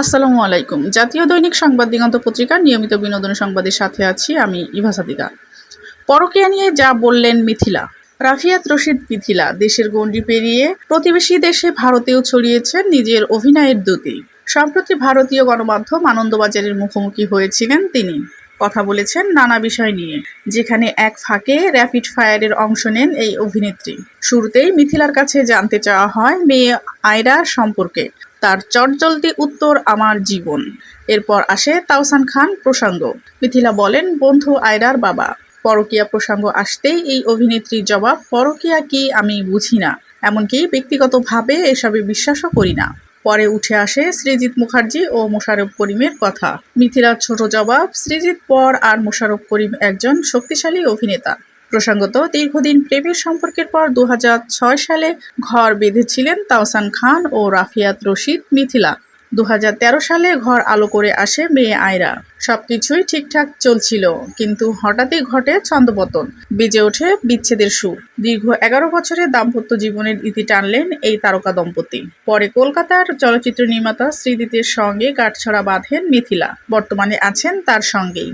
আসসালামু আলাইকুম। জাতীয় দৈনিক সংবাদ দিগন্ত পত্রিকার নিয়মিত বিনোদন সংবাদের সাথে আছি আমি ইভা সাদিকা। পরকীয়া নিয়ে যা বললেন মিথিলা। রাফিয়াত রশিদ মিথিলা দেশের গণ্ডি পেরিয়ে প্রতিবেশী দেশে ভারতেও ছড়িয়েছেন নিজের অভিনয়ের দ্যুতি। সম্প্রতি ভারতীয় গণমাধ্যম আনন্দবাজারের মুখোমুখি হয়েছিলেন তিনি। কথা বলেছেন নানা বিষয় নিয়ে, যেখানে এক ফাঁকে র্যাপিড ফায়ারের অংশ নেন এই অভিনেত্রী। শুরুতেই মিথিলার কাছে জানতে চাওয়া হয় মেয়ে আয়রার সম্পর্কে। তার চটজলদি উত্তর আমার জীবন। এরপর আসে তাওসান খান প্রসঙ্গ। মিথিলা বলেন বন্ধু আয়রার বাবা। পরকীয়া প্রসঙ্গ আসতেই এই অভিনেত্রীর জবাব, পরকীয়া কি আমি বুঝি না, এমনকি ব্যক্তিগতভাবে এসবে বিশ্বাসও করি না। পরে উঠে আসে সৃজিত মুখার্জি ও মোশাররফ করিমের কথা। মিথিলার ছোট জবাব, সৃজিত পর আর মোশাররফ করিম একজন শক্তিশালী অভিনেতা। প্রসঙ্গত, দীর্ঘদিন প্রেমের সম্পর্কের পর 2006 সালে ঘর বেঁধেছিলেন তাওসান খান ও রাফিয়াত রশিদ মিথিলা। 2013 সালে ঘর আলো করে আসে মেয়ে আয়রা। সবকিছুই ঠিকঠাক চলছিল, কিন্তু হঠাৎই ঘটে ছন্দপতন, বেজে ওঠে বিচ্ছেদের সুর। দীর্ঘ 11 বছরের দাম্পত্য জীবনের ইতি টানলেন এই তারকা দম্পতি। পরে কলকাতার চলচ্চিত্র নির্মাতা সৃজিতের সঙ্গে গাঁটছড়া বাঁধেন মিথিলা। বর্তমানে আছেন তার সঙ্গেই।